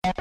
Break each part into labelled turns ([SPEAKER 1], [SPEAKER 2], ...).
[SPEAKER 1] While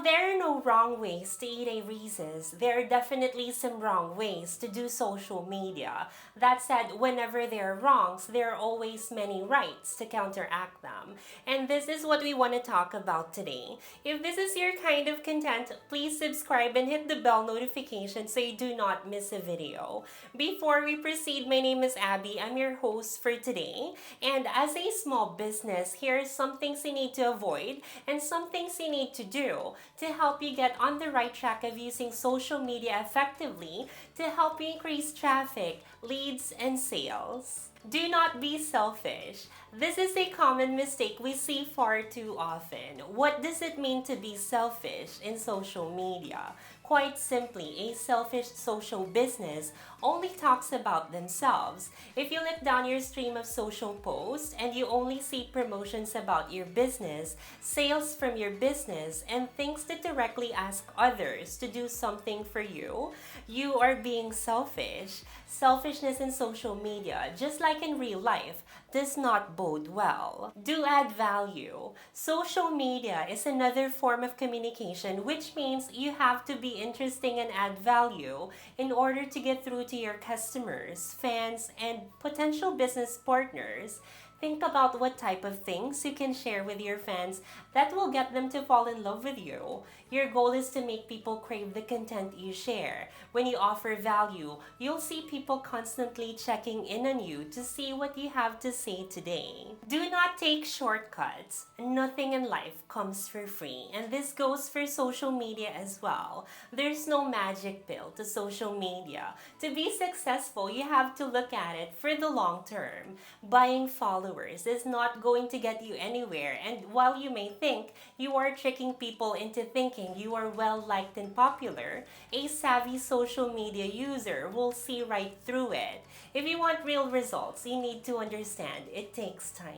[SPEAKER 1] there are no wrong ways to eat a Reese's, there are definitely some wrong ways to do social media. That said, whenever there are wrongs, there are always many rights to counteract them. And this is what we want to talk about today. If this is your kind of content, please subscribe and hit the bell notification so you do not miss a video. Before we proceed, my name is Abby. I'm your host for today. And as a small business, here are some things you need to avoid and some things you need to do to help you get on the right track of using social media effectively to help you increase traffic, leads, and sales. Do not be selfish. This is a common mistake we see far too often. What does it mean to be selfish in social media? Quite simply, a selfish social business only talks about themselves. If you look down your stream of social posts and you only see promotions about your business, sales from your business, and things that directly ask others to do something for you, you are being selfish. Selfishness in social media, just like in real life, does not bode well. Do add value. Social media is another form of communication, which means you have to be interesting and add value in order to get through to your customers, fans, and potential business partners. Think about what type of things you can share with your fans that will get them to fall in love with you. Your goal is to make people crave the content you share. When you offer value, you'll see people constantly checking in on you to see what you have to say today. Do not take shortcuts. Nothing in life comes for free, and this goes for social media as well. There's no magic pill to social media. To be successful, you have to look at it for the long term. Buying followers is not going to get you anywhere, and while you may think you are tricking people into thinking you are well liked and popular, a savvy social media user will see right through it. If you want real results, you need to understand it takes time.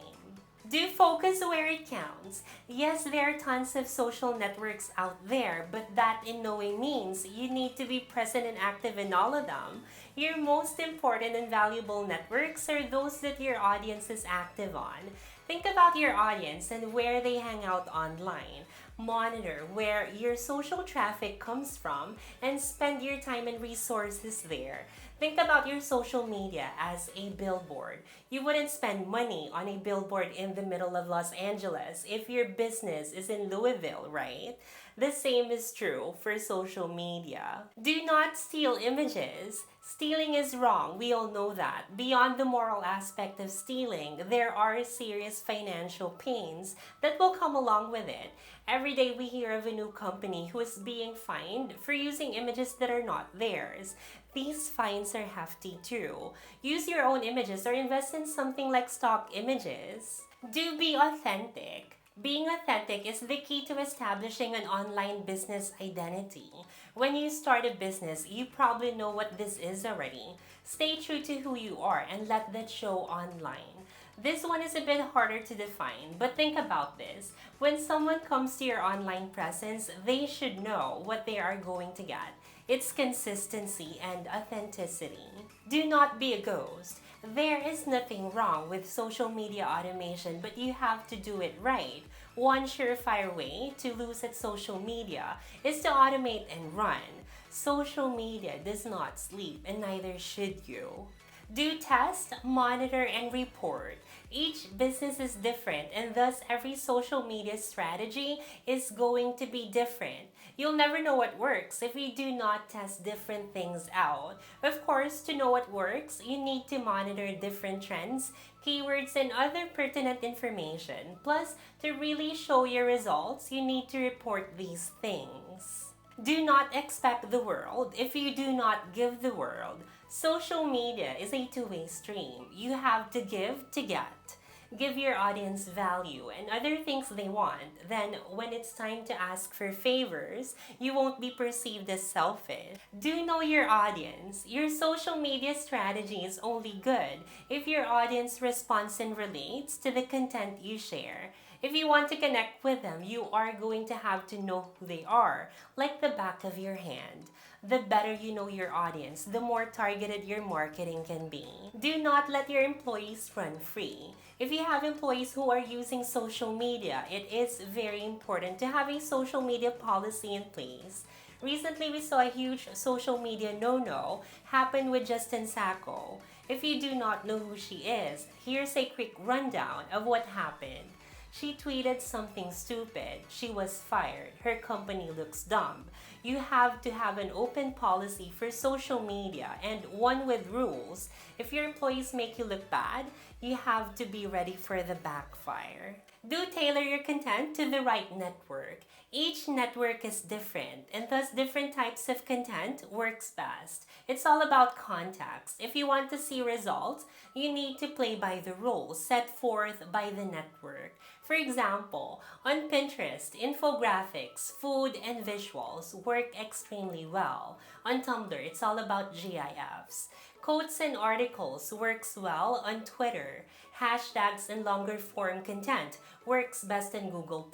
[SPEAKER 1] Do focus where it counts. Yes, there are tons of social networks out there, but that in no way means you need to be present and active in all of them. Your most important and valuable networks are those that your audience is active on. Think about your audience and where they hang out online. Monitor where your social traffic comes from and spend your time and resources there. Think about your social media as a billboard. You wouldn't spend money on a billboard in the middle of Los Angeles if your business is in Louisville, right? The same is true for social media. Do not steal images. Stealing is wrong, we all know that. Beyond the moral aspect of stealing, there are serious financial pains that will come along with it. Every day we hear of a new company who is being fined for using images that are not theirs. These fines are hefty too. Use your own images or invest in something like stock images. Do be authentic. Being authentic is the key to establishing an online business identity. When you start a business, you probably know what this is already. Stay true to who you are and let that show online. This one is a bit harder to define, but think about this. When someone comes to your online presence, they should know what they are going to get. It's consistency and authenticity. Do not be a ghost. There is nothing wrong with social media automation, but you have to do it right. One surefire way to lose at social media is to automate and run. Social media does not sleep, and neither should you. Do test, monitor, and report. Each business is different, and thus every social media strategy is going to be different. You'll never know what works if you do not test different things out. Of course, to know what works, you need to monitor different trends, keywords, and other pertinent information. Plus, to really show your results, you need to report these things. Do not expect the world if you do not give the world. Social media is a two-way stream. You have to give to get. Give your audience value and other things they want. Then, when it's time to ask for favors, you won't be perceived as selfish. Do know your audience. Your social media strategy is only good if your audience responds and relates to the content you share. If you want to connect with them, you are going to have to know who they are, like the back of your hand. The better you know your audience, the more targeted your marketing can be. Do not let your employees run free. If you have employees who are using social media, it is very important to have a social media policy in place. Recently, we saw a huge social media no-no happen with Justin Sacco. If you do not know who she is, here's a quick rundown of what happened. She tweeted something stupid. She was fired. Her company looks dumb. You have to have an open policy for social media and one with rules. If your employees make you look bad, you have to be ready for the backfire. Do tailor your content to the right network. Each network is different, and thus different types of content works best. It's all about context. If you want to see results, you need to play by the rules set forth by the network. For example, on Pinterest, infographics, food, and visuals work extremely well. On Tumblr, it's all about GIFs. Quotes and articles works well on Twitter. Hashtags and longer form content works best in Google+.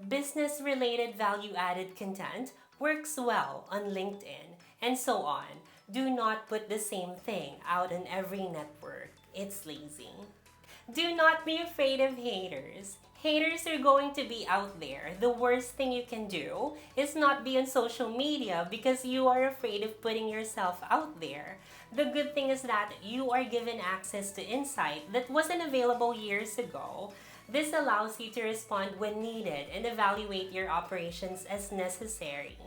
[SPEAKER 1] Business-related value-added content works well on LinkedIn, and so on. Do not put the same thing out on every network. It's lazy. Do not be afraid of haters. Haters are going to be out there. The worst thing you can do is not be on social media because you are afraid of putting yourself out there. The good thing is that you are given access to insight that wasn't available years ago. This allows you to respond when needed and evaluate your operations as necessary.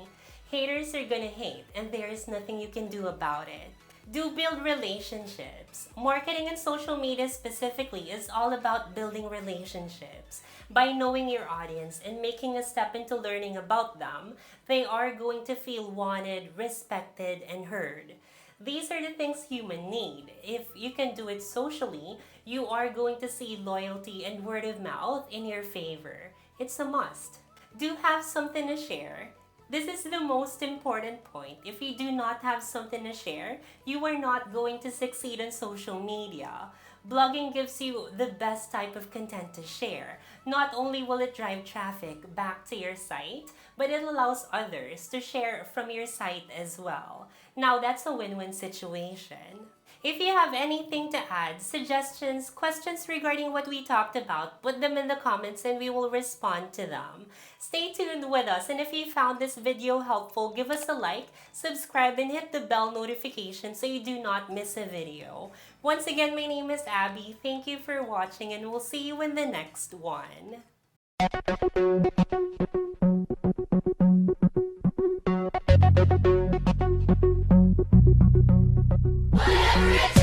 [SPEAKER 1] Haters are gonna hate, and there is nothing you can do about it. Do build relationships. Marketing and social media specifically is all about building relationships. By knowing your audience and making a step into learning about them, they are going to feel wanted, respected, and heard. These are the things humans need. If you can do it socially, you are going to see loyalty and word of mouth in your favor. It's a must. Do have something to share. This is the most important point. If you do not have something to share, you are not going to succeed on social media. Blogging gives you the best type of content to share. Not only will it drive traffic back to your site, but it allows others to share from your site as well. Now that's a win-win situation. If you have anything to add, suggestions, questions regarding what we talked about, put them in the comments and we will respond to them. Stay tuned with us, and if you found this video helpful, give us a like, subscribe, and hit the bell notification so you do not miss a video. Once again, my name is Abby. Thank you for watching, and we'll see you in the next one. Whatever it takes.